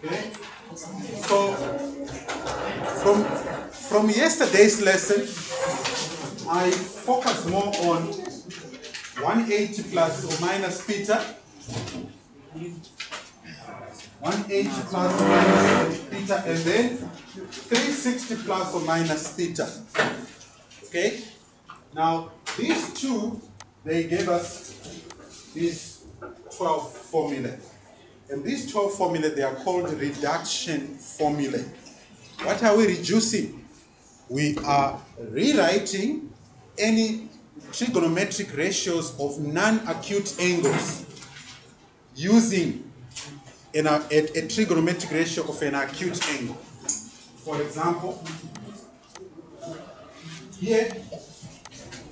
Okay? So from yesterday's lesson, I focused more on 180 plus or minus theta, 180 plus or minus theta, and then 360 plus or minus theta. Okay? Now, these two, they gave us these 12 formulae. And these 12 formulae, they are called reduction formulae. What are we reducing? We are rewriting any trigonometric ratios of non-acute angles using a trigonometric ratio of an acute angle. For example, here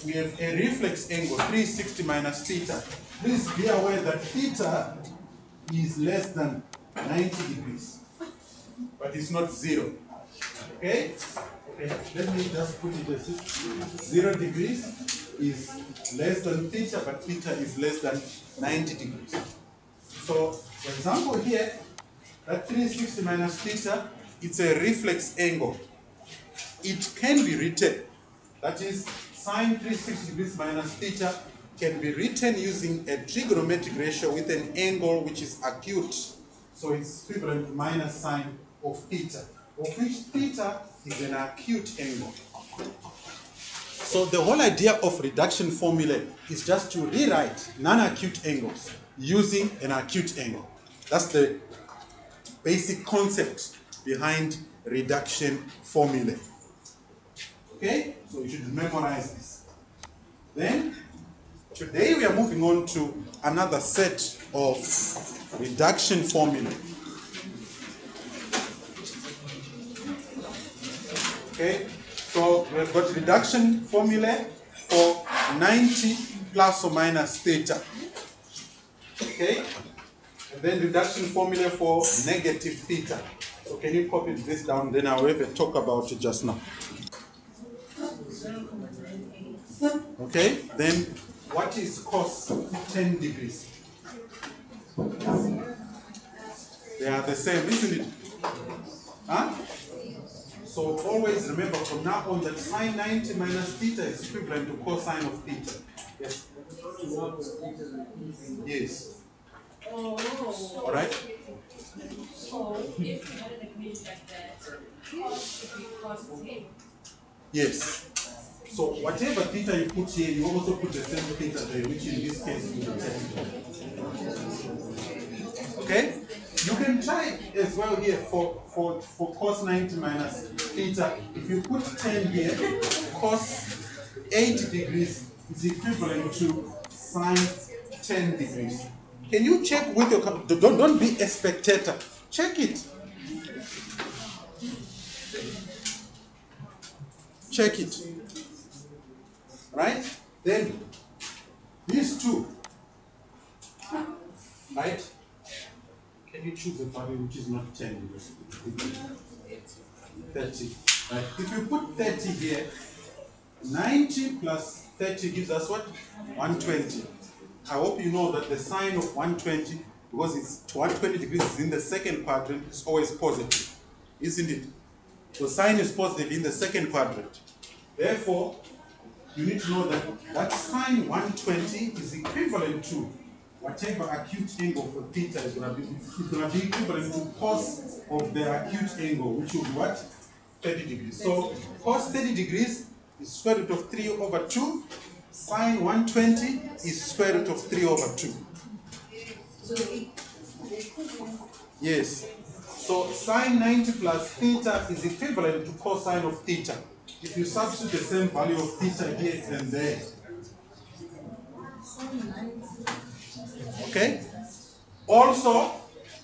we have a reflex angle, 360 minus theta. Please be aware that theta is less than 90 degrees, but it's not 0. Okay? Okay, let me just put it as 0 degrees is less than theta, but theta is less than 90 degrees. So, for example here, that 360 minus theta, it's a reflex angle. It can be written, that is, sine 360 degrees minus theta can be written using a trigonometric ratio with an angle which is acute. So it's equivalent to minus sine of theta, of which theta is an acute angle. So the whole idea of reduction formula is just to rewrite non-acute angles using an acute angle. That's the basic concept behind reduction formula. Okay, so you should memorize this. Then, today we are moving on to another set of reduction formula. Okay, so we have got reduction formula for 90 plus or minus theta. Okay, and then reduction formula for negative theta. So can you copy this down? Then I'll have a talk about it just now. Okay, then what is cos 10 degrees? They are the same, isn't it? Huh? So always remember from now on that sine 90 minus theta is equivalent to cosine of theta. Yes? Yes. All right? So if you had an equation like that, cos should be cos 10. Yes. So whatever theta you put here, you also put the same theta there, which in this case will be 10. Okay? You can try as well here for cos 90 minus theta. If you put 10 here, cos 80 degrees is equivalent to sine 10 degrees. Can you check with your don't be a spectator. Check it. Check it. Right? Then these two. Right? Can you choose a value which is not 10 degrees? 30. Right? If you put 30 here, 90 plus 30 gives us what? 120. I hope you know that the sign of 120, because it's 120 degrees is in the second quadrant, is always positive. Isn't it? So sine is positive in the second quadrant. Therefore, you need to know that sine 120 is equivalent to whatever acute angle for theta is going to be. It's going to be equivalent to cos of the acute angle, which will be what? 30 degrees. So cos 30 degrees is square root of 3 over 2. Sine 120 is square root of 3 over 2. Yes. So sine 90 plus theta is equivalent to cosine of theta. If you substitute the same value of theta here and there. Okay? Also,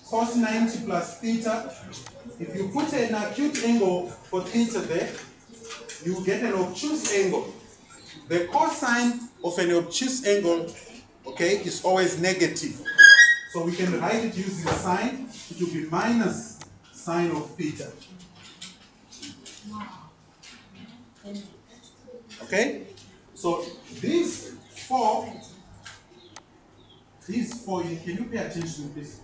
cos 90 plus theta, if you put an acute angle for theta there, you get an obtuse angle. The cosine of an obtuse angle, okay, is always negative. So we can write it using sine, it will be minus sine of theta. Okay? So these four, can you pay attention please?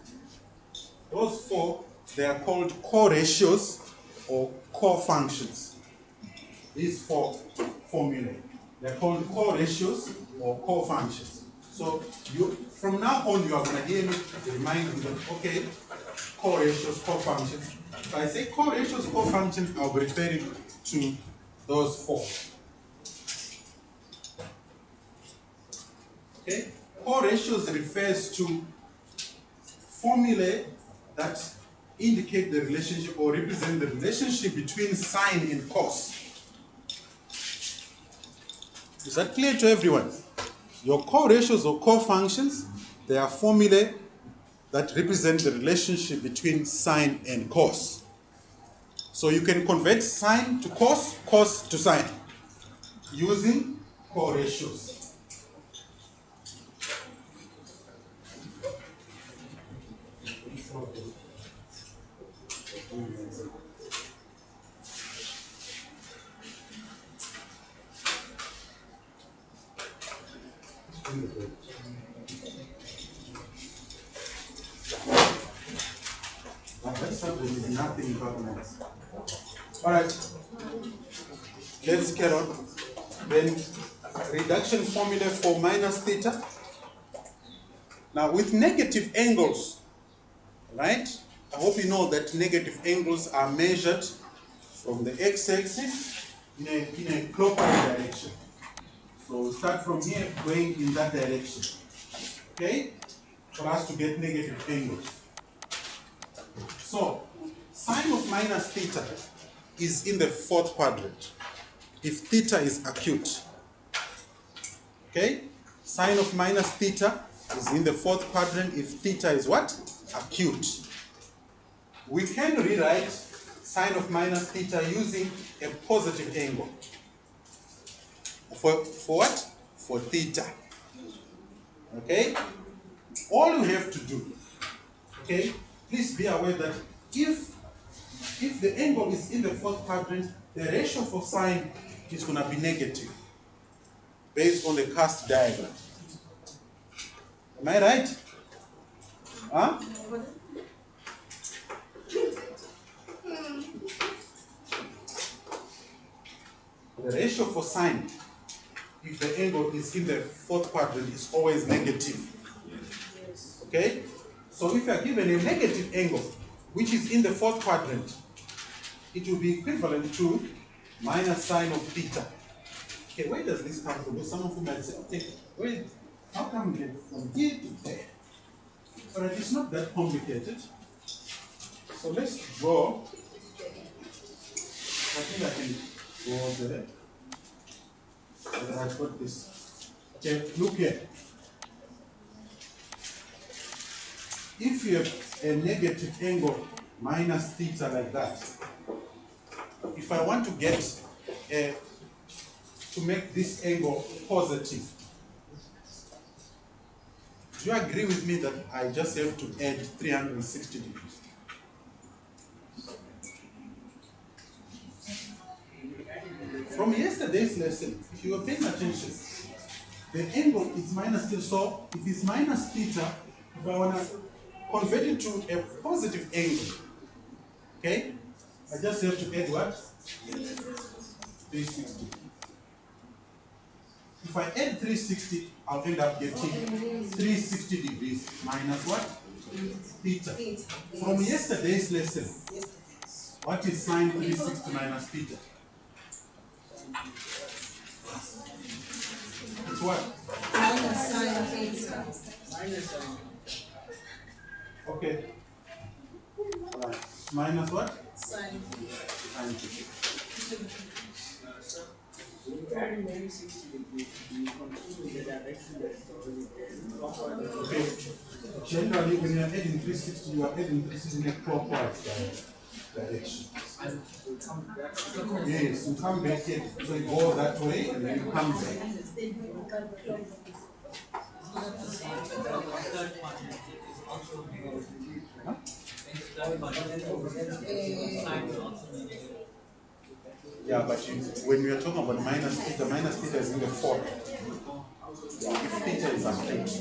Those those four, they are called co-ratios or co-functions. These four formulae, they're called co-ratios or co-functions. So from now on, you are going to hear me remind you that, okay, co-ratios, co-functions. If I say co-ratios, co-functions, I'll be referring to those four. Okay? Co-ratios refers to formulae that indicate the relationship or represent the relationship between sine and cos. Is that clear to everyone? Your co-ratios or co-functions, they are formulae that represent the relationship between sine and cos. So you can convert sine to cos, cos to sine, using co-ratios. That subject is nothing but maths. Alright, let's get on. Then reduction formula for minus theta. Now with negative angles, right? I hope you know that negative angles are measured from the x-axis in a clockwise direction. So we start from here going in that direction. Okay? For us to get negative angles. So sine of minus theta is in the fourth quadrant if theta is acute. Okay? Sine of minus theta is in the fourth quadrant if theta is what? Acute. We can rewrite sine of minus theta using a positive angle. For what? For theta. Okay? All you have to do, okay, please be aware that if the angle is in the fourth quadrant, the ratio for sine is going to be negative based on the cast diagram. Am I right? Huh? The ratio for sine, if the angle is in the fourth quadrant, is always negative. Okay? So if you are given a negative angle, which is in the fourth quadrant, it will be equivalent to minus sine of theta. Okay, where does this come from? Some of you might say, okay, wait, how come we get from here to there? But it's not that complicated. So let's draw. I think I can go there. And I've got this. Okay, look here. If you have a negative angle minus theta like that, if I want to get to make this angle positive, do you agree with me that I just have to add 360 degrees? From yesterday's lesson, if you were paying attention, the angle is minus theta. So if it's minus theta, if I want to convert it to a positive angle, okay, I just have to add what? 360. If I add 360, I'll end up getting 360 degrees minus what? Theta. From yesterday's lesson, what is sine 360 minus theta? It's what? Minus sine theta. Okay. Right. Minus what? Sine theta. Sine theta. When you add 360 degrees, you continue the direction that's already there. Okay. Generally, when you are adding 360, you are adding 360 in a clockwise direction. And we come back to the Yes, you come back here, so you go that way and then you come back. Yeah, but when we are talking about minus theta is in the fourth. If theta is acute.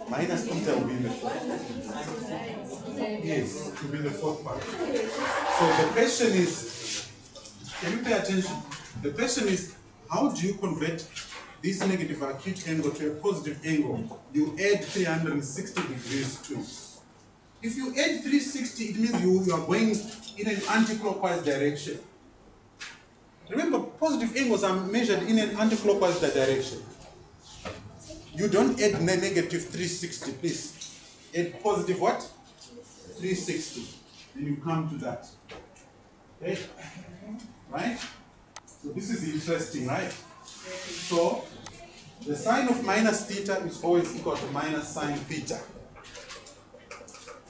Minus theta will be in the fourth. Yes, it will be in the fourth part. So the question is, can you pay attention? The question is, how do you convert this negative acute angle to a positive angle? You add 360 degrees to it. If you add 360, it means you are going in an anti-clockwise direction. Remember, positive angles are measured in an anti-clockwise direction. You don't add negative 360, please. Add positive what? 360. Then you come to that. Okay? Right? So this is interesting, right? So the sine of minus theta is always equal to minus sine theta.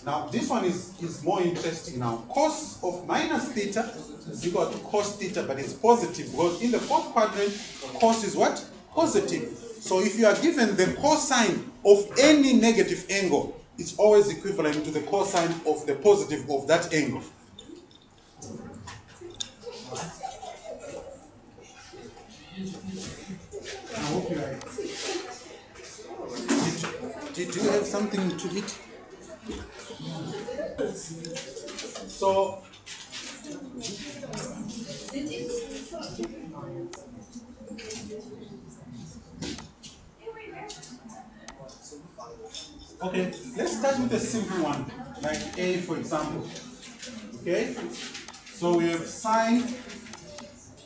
Now this one is more interesting now. Cos of minus theta is equal to cos theta, but it's positive because in the fourth quadrant, cos is what? Positive. So if you are given the cosine of any negative angle, it's always equivalent to the cosine of the positive of that angle. I hope you are. Did you have something to eat? So okay, let's start with a simple one, like A, for example. Okay, so we have sine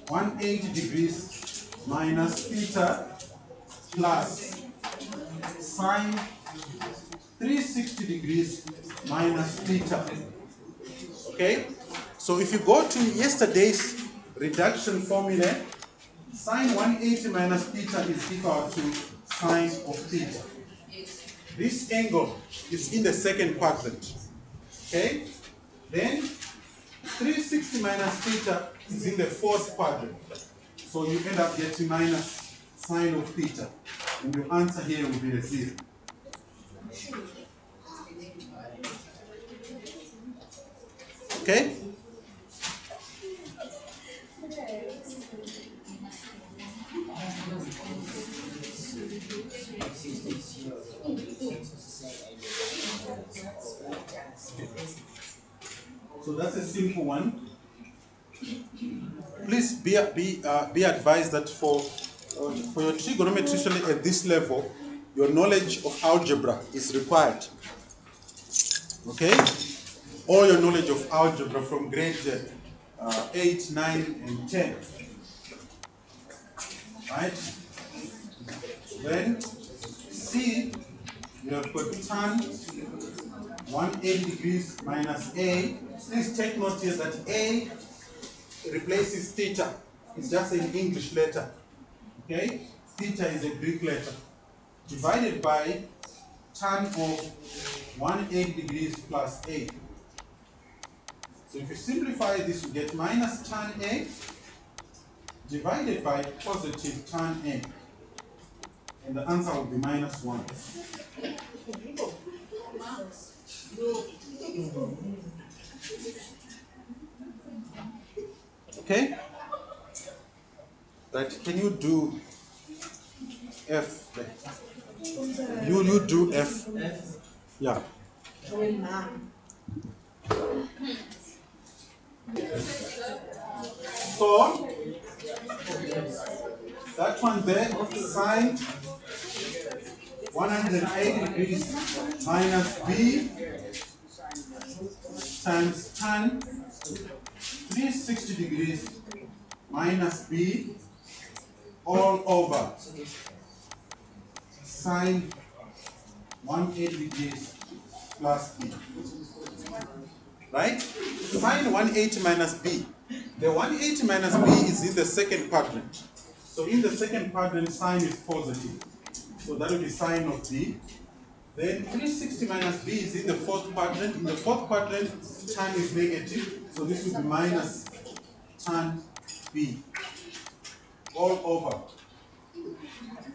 180 degrees minus theta plus sine 360 degrees minus theta. Okay, so if you go to yesterday's reduction formula, sine 180 minus theta is equal to sine of theta. This angle is in the second quadrant. Okay? Then 360 minus theta is in the fourth quadrant. So you end up getting minus sine of theta. And your answer here will be a 0. Okay? So that's a simple one. Please be advised that for your trigonometry at this level, your knowledge of algebra is required. Okay? All your knowledge of algebra from grade 8, 9, and 10. Right? Then C, you have got tan 180 degrees minus A. Please take note here that A replaces theta. It's just an English letter. Okay? Theta is a Greek letter. Divided by tan of 180 degrees plus A. So if you simplify this, you get minus tan A divided by positive tan A. And the answer will be minus 1. Okay? Right, can you do F there? You do F. Yeah. So that one there, sine 180 degrees minus B times tan 360 degrees minus B all over sine 180 degrees plus B. Right? Sine 180 minus B. The 180 minus B is in the second quadrant. So in the second quadrant, sine is positive. So that will be sine of B. Then 360 minus B is in the fourth quadrant. In the fourth quadrant, tan is negative. So this will be minus tan B all over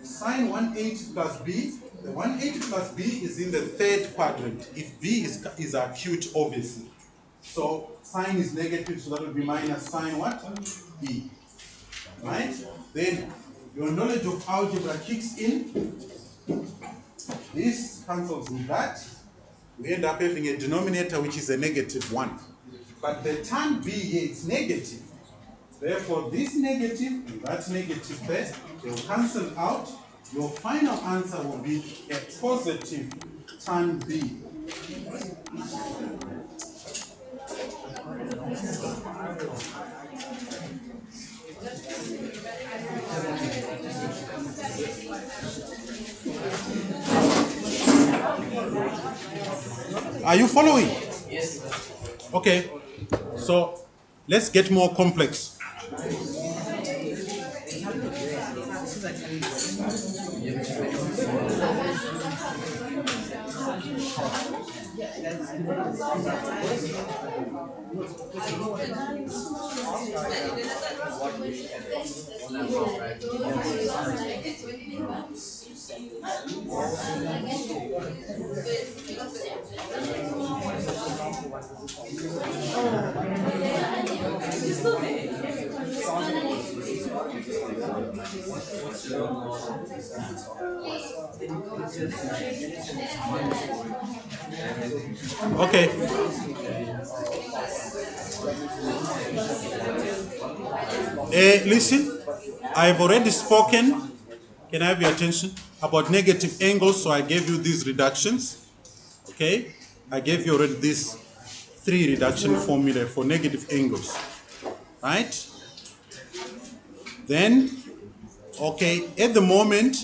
sine 180 plus B. The 180 plus B is in the third quadrant. If B is acute, obviously. So sine is negative, so that will be minus sine what? B. Right? Then your knowledge of algebra kicks in. This cancels with that. We end up having a denominator which is a -1. But the tan B here is negative. Therefore, this negative and that negative there, they'll cancel out. Your final answer will be a positive tan B. Are you following? Yes. Okay, so let's get more complex. Okay. Listen, I've already spoken. Can I have your attention? About negative angles, so I gave you these reductions. Okay? I gave you already these 3 reduction formulae for negative angles. Right? Then, okay, at the moment,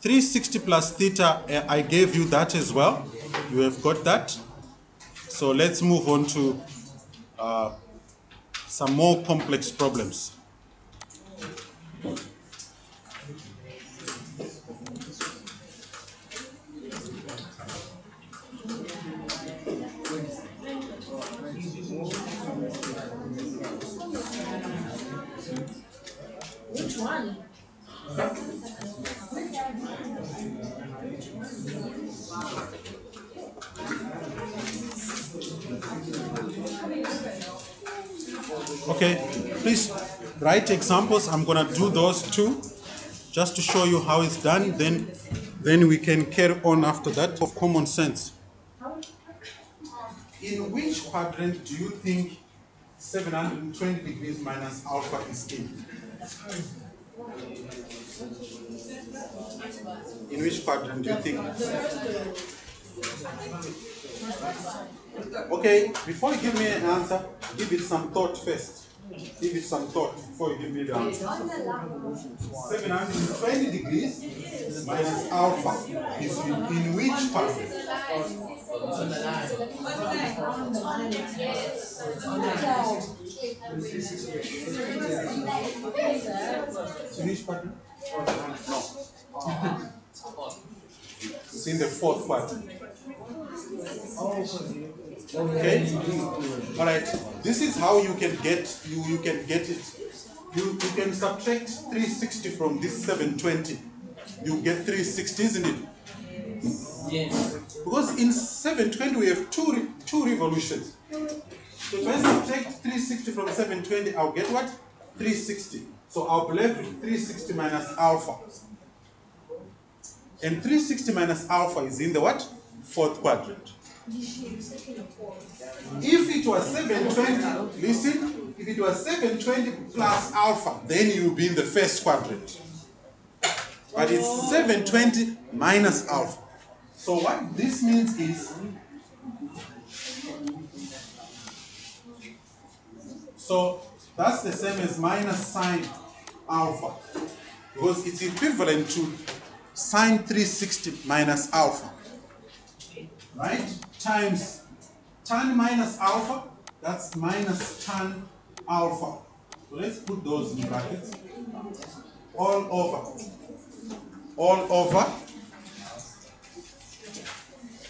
360 plus theta, I gave you that as well. You have got that. So let's move on to some more complex problems. Which one? Okay, please write examples. I'm gonna do those too, just to show you how it's done. Then we can carry on after that of common sense. In which quadrant do you think 720 degrees minus alpha is in? In which quadrant do you think? Okay, before you give me an answer, give it some thought first. Give it some thought before you give me the answer. 720 degrees minus alpha is in which quadrant? In which quadrant? No. It's in the 4th quadrant. Okay. All right. This is how you can get you can get it. You can subtract 360 from this 720. You get 360, isn't it? Yes. Because in 720 we have two revolutions. So if I subtract 360 from 720, I'll get what? 360. So I'll be left with 360 minus alpha. And 360 minus alpha is in the what? 4th quadrant. If it was 720, listen, if it was 720 plus alpha, then you'll be in the 1st quadrant. But it's 720 minus alpha. So what this means is, so that's the same as minus sine alpha, because it's equivalent to sine 360 minus alpha, right? Times tan minus alpha, that's minus tan alpha. So let's put those in brackets. All over.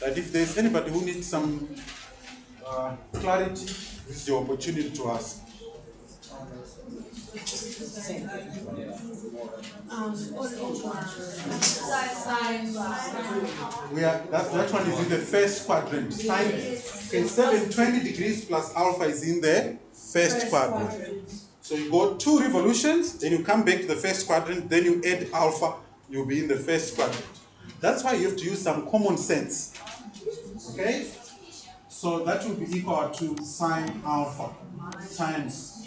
That if there's anybody who needs some clarity, this is the opportunity to ask. That one is in the 1st quadrant. Sine, okay, 720 degrees plus alpha is in the 1st quadrant. So you go 2 revolutions, then you come back to the 1st quadrant, then you add alpha, you'll be in the 1st quadrant. That's why you have to use some common sense. Okay? So that will be equal to sine alpha times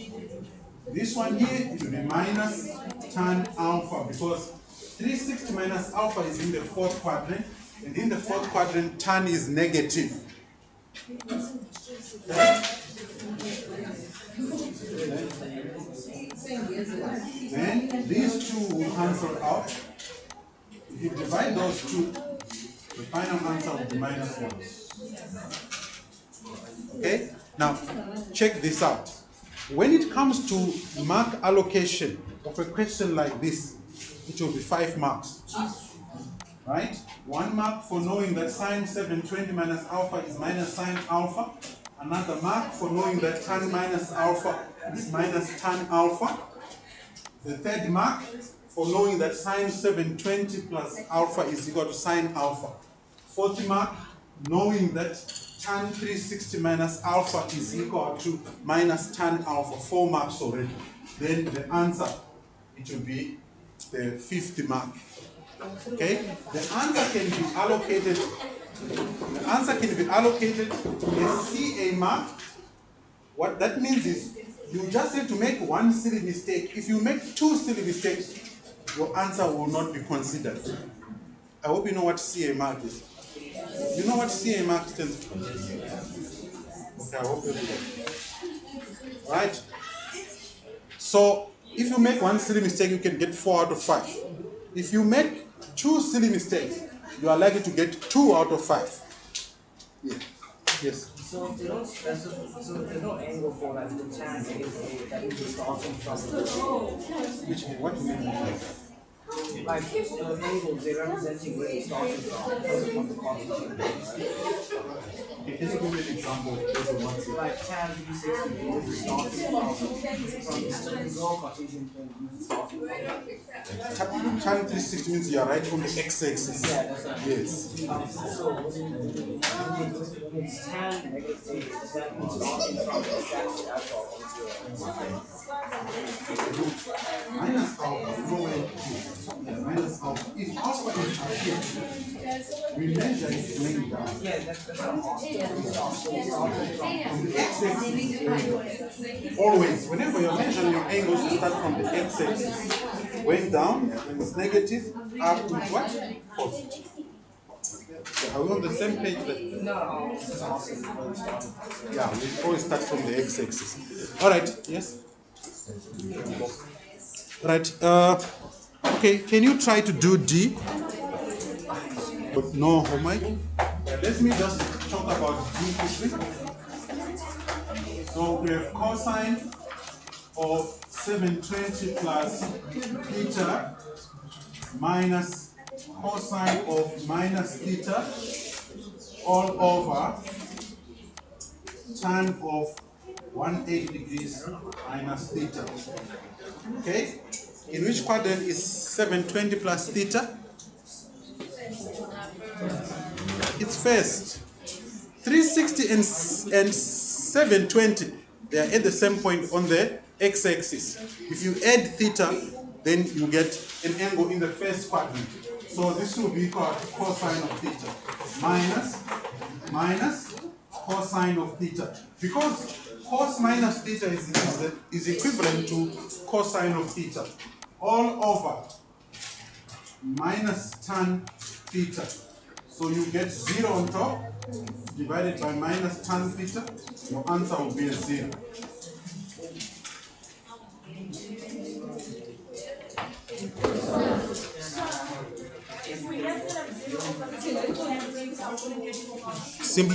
this one here, it will be minus tan alpha, because 360 minus alpha is in the fourth quadrant, and in the fourth quadrant tan is negative. Then these two will cancel out. If you divide those two, the final answer will be minus 1. Okay? Now, check this out. When it comes to mark allocation of a question like this, it will be 5 marks. Right? 1 mark for knowing that sine 720 minus alpha is minus sine alpha. Another mark for knowing that tan minus alpha is minus tan alpha. The third mark for knowing that sine 720 plus alpha is equal to sine alpha. Fourth mark, knowing that tan 360 minus alpha is equal to minus tan alpha. 4 marks already. Then the answer, it will be the fifth mark. Okay? The answer can be allocated. The answer can be allocated a CA mark. What that means is you just have to make one silly mistake. If you make 2 silly mistakes, your answer will not be considered. I hope you know what CA mark is. You know what CA mark stands for? Okay, I hope you do. Right? So if you make one silly mistake, you can get 4 out of 5. If you make 2 silly mistakes, you are likely to get 2 out of 5. Yeah. Yes. So they don't specify, so there's no angle for like the tan negative that is starting from What do you mean? like the angles they're representing where it's starting from the constitution, right? Okay, can you give me an example of the ones here? Like tan 360 degrees is starting from the low Cartesian plane is starting from Tan 360 means you are right on the x-axis. yeah, that's right. Yes. So it's tan negative 8, that means starting from the x-axis as well. Minus alpha, you know where it is. Yeah, minus alpha. If alpha is up here, we measure it going down. Yeah, that's not possible. From the x-axis, always, whenever you're measuring your angles, you start from the x-axis. Going down, when it's negative, up to what? Positive. So are we on the same page? No, it's awesome. Yeah, we always start from the x-axis. All right, yes? Right, okay, can you try to do D? No homework? Let me just talk about D quickly. So we have cosine of 720 plus theta minus cosine of minus theta all over tan of 180 degrees minus theta. Okay? In which quadrant is 720 plus theta? It's first. 360 and 720, they are at the same point on the x-axis. If you add theta, then you get an angle in the first quadrant. So this will be equal to cosine of theta minus cosine of theta. Because cos minus theta is equivalent to cosine of theta. All over minus tan theta. So you get 0 on top, divided by minus tan theta, your answer will be a 0. Simply